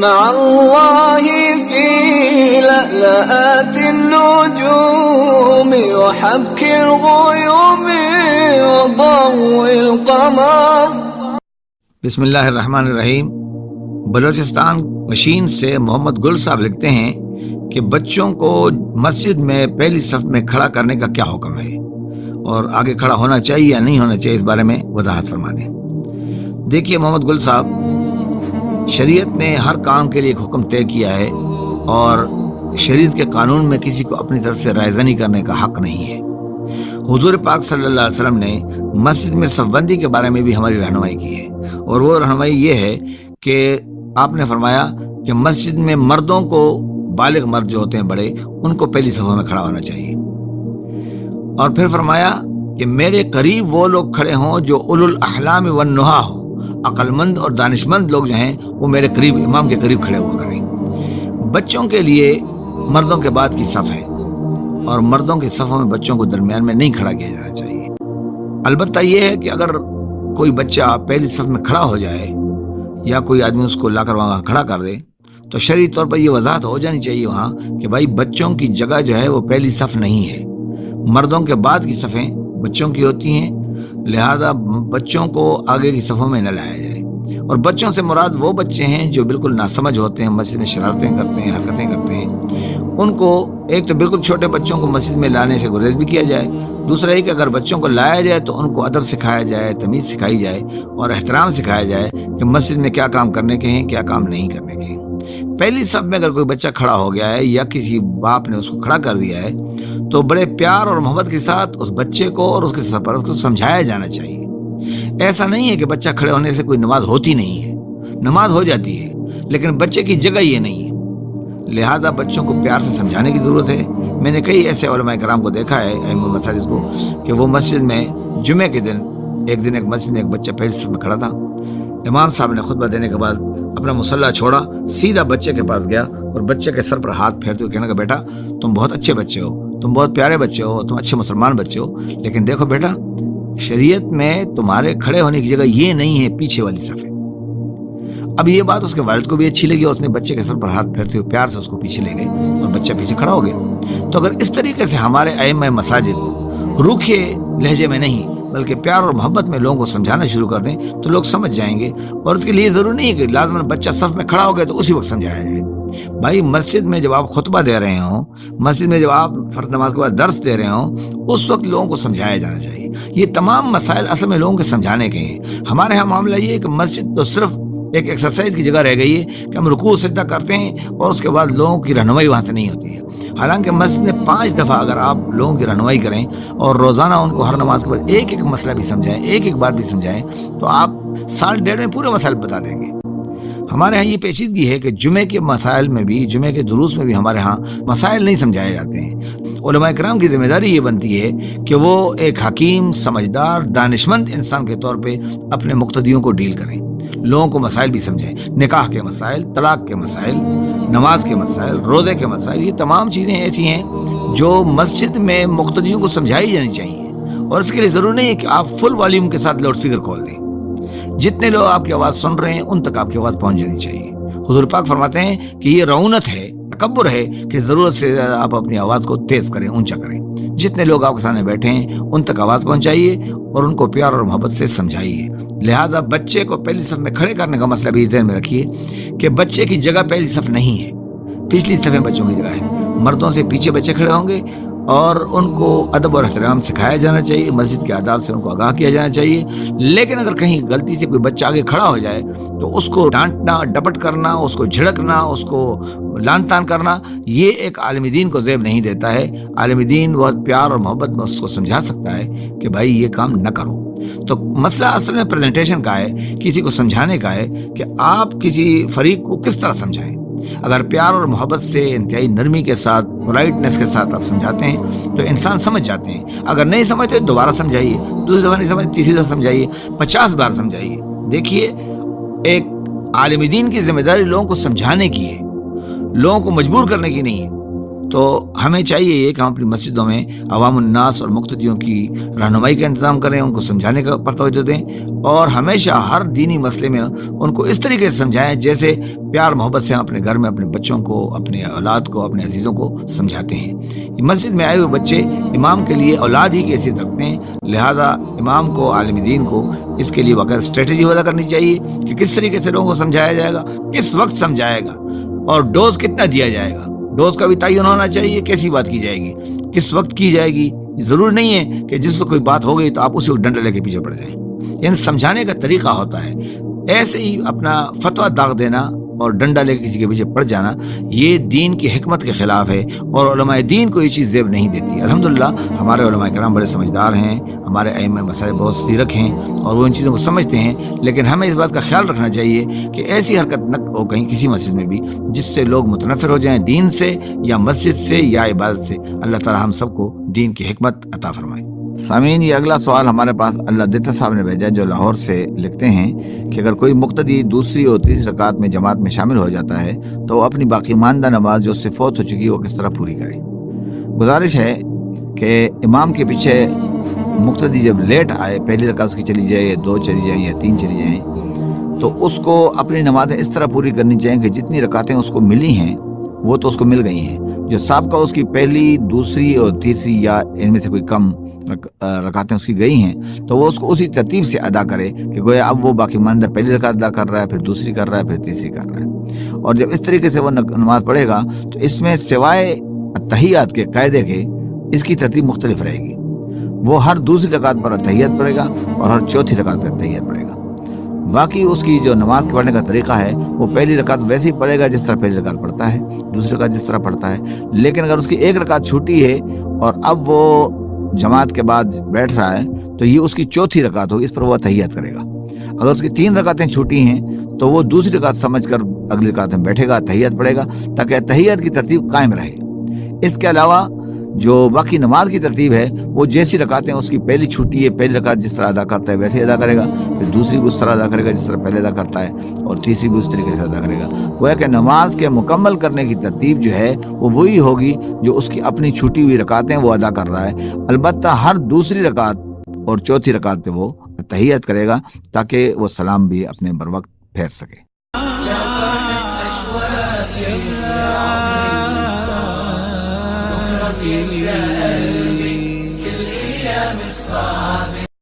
مع الله في لألآت النجوم وحبك الغيوم وضوء القمر. بسم اللہ الرحمن الرحیم. بلوچستان مشین سے محمد گل صاحب لکھتے ہیں کہ بچوں کو مسجد میں پہلی صف میں کھڑا کرنے کا کیا حکم ہے اور آگے کھڑا ہونا چاہیے یا نہیں ہونا چاہیے، اس بارے میں وضاحت فرما دیں. دیکھیے محمد گل صاحب، شریعت نے ہر کام کے لیے ایک حکم طے کیا ہے اور شریعت کے قانون میں کسی کو اپنی طرف سے رائے زنی کرنے کا حق نہیں ہے. حضور پاک صلی اللہ علیہ وسلم نے مسجد میں صف بندی کے بارے میں بھی ہماری رہنمائی کی ہے، اور وہ رہنمائی یہ ہے کہ آپ نے فرمایا کہ مسجد میں مردوں کو، بالغ مرد جو ہوتے ہیں بڑے، ان کو پہلی صفوں میں کھڑا ہونا چاہیے. اور پھر فرمایا کہ میرے قریب وہ لوگ کھڑے ہوں جو اولو الاحلام والنہا ہوں، عقل مند اور دانش مند لوگ جو ہیں وہ میرے قریب، امام کے قریب کھڑے ہوا کریں. بچوں کے لیے مردوں کے بعد کی صف ہے، اور مردوں کے صفوں میں بچوں کو درمیان میں نہیں کھڑا کیا جانا چاہیے. البتہ یہ ہے کہ اگر کوئی بچہ پہلی صف میں کھڑا ہو جائے یا کوئی آدمی اس کو لا کر وہاں کھڑا کر دے تو شرعی طور پر یہ وضاحت ہو جانی چاہیے وہاں کہ بھائی بچوں کی جگہ جو ہے وہ پہلی صف نہیں ہے، مردوں کے بعد کی صفیں بچوں کی ہوتی ہیں، لہذا بچوں کو آگے کی صفوں میں نہ لایا جائے. اور بچوں سے مراد وہ بچے ہیں جو بالکل ناسمجھ ہوتے ہیں، مسجد میں شرارتیں کرتے ہیں، حرکتیں کرتے ہیں. ان کو ایک تو بالکل چھوٹے بچوں کو مسجد میں لانے سے گریز بھی کیا جائے، دوسرا یہ کہ اگر بچوں کو لایا جائے تو ان کو ادب سکھایا جائے، تمیز سکھائی جائے اور احترام سکھایا جائے کہ مسجد میں کیا کام کرنے کے ہیں، کیا کام نہیں کرنے کے ہیں. پہلی صف میں اگر کوئی بچہ کھڑا ہو گیا ہے یا کسی باپ نے اس کو کھڑا کر دیا ہے تو بڑے پیار اور محبت کے ساتھ اس بچے کو اور اس کے سرپرست کو سمجھایا جانا چاہیے. ایسا نہیں ہے کہ بچہ کھڑے ہونے سے کوئی نماز ہوتی نہیں ہے، نماز ہو جاتی ہے، لیکن بچے کی جگہ یہ نہیں ہے. لہٰذا بچوں کو پیار سے سمجھانے کی ضرورت ہے. میں نے کئی ایسے علماء کرام کو دیکھا ہے، ائمہ مساجد کو، کہ وہ مسجد میں جمعے کے دن ایک مسجد میں ایک بچہ پہلی صف میں کھڑا تھا. امام صاحب نے خطبہ دینے کے بعد اپنا مصلی چھوڑا، سیدھا بچے کے پاس گیا اور بچے کے سر پر ہاتھ پھیرتے ہوئے کہنے لگا، بیٹا تم بہت اچھے بچے ہو، تم بہت پیارے بچے ہو، تم اچھے مسلمان بچے ہو، لیکن دیکھو بیٹا شریعت میں تمہارے کھڑے ہونے کی جگہ یہ نہیں ہے، پیچھے والی صف ہے. اب یہ بات اس کے والد کو بھی اچھی لگی اور اس نے بچے کے سر پر ہاتھ پھیرتے ہوئے پیار سے اس کو پیچھے لے گئے اور بچہ پیچھے کھڑا ہو گیا. تو اگر اس طریقے سے ہمارے ائمہ مساجد روکھے لہجے میں نہیں بلکہ پیار اور محبت میں لوگوں کو سمجھانا شروع کر دیں تو لوگ سمجھ جائیں گے. اور اس کے لیے ضروری نہیں ہے کہ لازماً بچہ صف میں کھڑا ہو گیا تو اسی وقت سمجھایا جائے. بھائی مسجد میں جب آپ خطبہ دے رہے ہوں، مسجد میں جب آپ فرض نماز کے بعد درس دے رہے ہوں، اس وقت لوگوں کو سمجھایا جانا چاہیے. یہ تمام مسائل اصل میں لوگوں کے سمجھانے کے ہیں. ہمارے ہاں معاملہ یہ ہے کہ مسجد تو صرف ایک ایکسرسائز کی جگہ رہ گئی ہے کہ ہم رکوع سجدہ کرتے ہیں اور اس کے بعد لوگوں کی رہنمائی وہاں سے نہیں ہوتی ہے. حالانکہ مسجد میں 5 دفعہ اگر آپ لوگوں کی رہنمائی کریں اور روزانہ ان کو ہر نماز کے بعد ایک مسئلہ بھی سمجھائیں، ایک بات بھی سمجھائیں، تو آپ سال ڈیڑھ میں پورے مسائل بتا دیں گے. ہمارے ہاں یہ پیچیدگی ہے کہ جمعے کے مسائل میں بھی، جمعے کے دروس میں بھی ہمارے ہاں مسائل نہیں سمجھائے جاتے ہیں. علماء کرام کی ذمہ داری یہ بنتی ہے کہ وہ ایک حکیم، سمجھدار، دانشمند انسان کے طور پہ اپنے مقتدیوں کو ڈیل کریں، لوگوں کو مسائل بھی سمجھائیں. نکاح کے مسائل، طلاق کے مسائل، نماز کے مسائل، روزے کے مسائل، یہ تمام چیزیں ایسی ہیں جو مسجد میں مقتدیوں کو سمجھائی جانی چاہیے. اور اس کے لیے ضروری نہیں ہے کہ آپ فل والیوم کے ساتھ لاؤڈ اسپیکر کھول دیں. جتنے لوگ آپ کی آواز سن رہے ہیں ان تک آپ کی آواز پہنچ جانی چاہیے. حضور پاک فرماتے ہیں کہ یہ رعونت ہے، تکبر ہے کہ ضرورت سے زیادہ آپ اپنی آواز کو تیز کریں، اونچا کریں. جتنے لوگ آپ کے سامنے بیٹھے ہیں ان تک آواز پہنچائیے اور ان کو پیار اور محبت سے سمجھائیے. لہٰذا بچے کو پہلی صف میں کھڑے کرنے کا مسئلہ بھی ذہن میں رکھیے کہ بچے کی جگہ پہلی صف نہیں ہے، پچھلی صف میں بچوں کی جگہ ہے. مردوں سے پیچھے بچے کھڑے ہوں گے اور ان کو ادب اور احترام سکھایا جانا چاہیے، مسجد کے آداب سے ان کو آگاہ کیا جانا چاہیے. لیکن اگر کہیں غلطی سے کوئی بچہ آگے کھڑا ہو جائے تو اس کو ڈانٹنا، ڈپٹ کرنا، اس کو جھڑکنا، اس کو لان تان کرنا، یہ ایک عالم دین کو زیب نہیں دیتا ہے. عالم دین بہت پیار اور محبت میں اس کو سمجھا سکتا ہے کہ بھائی یہ کام نہ کرو. تو مسئلہ اصل میں پریزنٹیشن کا ہے، کسی کو سمجھانے کا ہے کہ آپ کسی فریق کو کس طرح سمجھائیں. اگر پیار اور محبت سے، انتہائی نرمی کے ساتھ، پولائٹنس کے ساتھ آپ سمجھاتے ہیں تو انسان سمجھ جاتے ہیں. اگر نہیں سمجھتے دوبارہ سمجھائیے، دوسری دفعہ نہیں سمجھتے تیسری دفعہ سمجھائیے، 50 بار سمجھائیے. دیکھیے ایک عالم دین کی ذمہ داری لوگوں کو سمجھانے کی ہے، لوگوں کو مجبور کرنے کی نہیں ہے. تو ہمیں چاہیے یہ کہ ہم اپنی مسجدوں میں عوام الناس اور مقتدیوں کی رہنمائی کا انتظام کریں، ان کو سمجھانے کا پر توجہ دیں، اور ہمیشہ ہر دینی مسئلے میں ان کو اس طریقے سے سمجھائیں جیسے پیار محبت سے ہم اپنے گھر میں اپنے بچوں کو، اپنے اولاد کو، اپنے عزیزوں کو سمجھاتے ہیں۔ مسجد میں آئے ہوئے بچے امام کے لیے اولاد ہی کی حیثیت رکھتے ہیں، لہذا امام کو، عالم دین کو اس کے لیے واقعی اسٹریٹجی وضع کرنی چاہیے کہ کس طریقے سے لوگوں کو سمجھایا جائے گا، کس وقت سمجھائے گا، اور ڈوز کتنا دیا جائے گا۔ ڈوز کا بھی تعین ہونا چاہیے، کیسی بات کی جائے گی، کس وقت کی جائے گی۔ ضرور نہیں ہے کہ جس وقت کوئی بات ہو گئی تو آپ اسی وقت ڈنڈا لے کے پیچھے پڑ جائیں، یعنی سمجھانے کا طریقہ ہوتا ہے۔ ایسے ہی اپنا فتویٰ داغ دینا اور ڈنڈا لے کے کسی کے پیچھے پڑ جانا یہ دین کی حکمت کے خلاف ہے، اور علماء دین کو یہ چیز زیب نہیں دیتی۔ الحمدللہ ہمارے علماء کرام بڑے سمجھدار ہیں، ہمارے ائمہ مسائل بہت سیرک ہیں اور وہ ان چیزوں کو سمجھتے ہیں، لیکن ہمیں اس بات کا خیال رکھنا چاہیے کہ ایسی حرکت نہ ہو کہیں کسی مسجد میں بھی جس سے لوگ متنفر ہو جائیں دین سے یا مسجد سے یا عبادت سے۔ اللہ تعالی ہم سب کو دین کی حکمت عطا فرمائے۔ سامعین، یہ اگلا سوال ہمارے پاس اللہ دیتا صاحب نے بھیجا، جو لاہور سے لکھتے ہیں کہ اگر کوئی مقتدی دوسری اور تیسری رکعت میں جماعت میں شامل ہو جاتا ہے تو وہ اپنی باقی ماندہ نماز جو اس سے فوت ہو چکی ہے وہ کس طرح پوری کرے؟ گزارش ہے کہ امام کے پیچھے مقتدی جب لیٹ آئے، پہلی رکعت اس کی چلی جائے یا 2 چلی جائیں یا 3 چلی جائیں، تو اس کو اپنی نمازیں اس طرح پوری کرنی چاہیے کہ جتنی رکعتیں اس کو ملی ہیں وہ تو اس کو مل گئی ہیں، جو سابقہ اس کی پہلی، دوسری اور تیسری یا ان میں سے کوئی کم رکعتیں اس کی گئی ہیں تو وہ اس کو اسی ترتیب سے ادا کرے کہ گویا اب وہ باقی ماندہ پہلی رکعت ادا کر رہا ہے، پھر دوسری کر رہا ہے، پھر تیسری کر رہا ہے۔ اور جب اس طریقے سے وہ نماز پڑھے گا تو اس میں سوائے تحیات کے قاعدے کے اس کی ترتیب مختلف رہے گی۔ وہ ہر دوسری رکعت پر تحیات پڑھے گا اور ہر چوتھی رکعت پر تحیات پڑھے گا۔ باقی اس کی جو نماز کے پڑھنے کا طریقہ ہے وہ پہلی رکعت ویسے ہی پڑھے گا جس طرح پہلی رکعت پڑھتا ہے، دوسری رکعت جس طرح پڑھتا ہے، لیکن اگر اس کی ایک رکعت چھوٹی ہے اور اب وہ جماعت کے بعد بیٹھ رہا ہے تو یہ اس کی چوتھی رکعت ہوگی، اس پر وہ تحیات کرے گا۔ اگر اس کی 3 رکعتیں چھوٹی ہیں تو وہ دوسری رکعت سمجھ کر اگلی رکعت میں بیٹھے گا، تحیات پڑھے گا تاکہ تحیات کی ترتیب قائم رہے۔ اس کے علاوہ جو باقی نماز کی ترتیب ہے وہ جیسی رکعتیں اس کی پہلی چھوٹی ہے، پہلی رکعت جس طرح ادا کرتا ہے ویسے ہی ادا کرے گا، پھر دوسری بھی اس طرح ادا کرے گا جس طرح پہلے ادا کرتا ہے، اور تیسری بھی اس طریقے سے ادا کرے گا۔ گویا کہ نماز کے مکمل کرنے کی ترتیب جو ہے وہ وہی ہوگی جو اس کی اپنی چھوٹی ہوئی رکعتیں وہ ادا کر رہا ہے، البتہ ہر دوسری رکعت اور چوتھی رکعت پہ وہ تحیات کرے گا تاکہ وہ سلام بھی اپنے بر وقت پھیر سکے۔ كل أيام الصلاة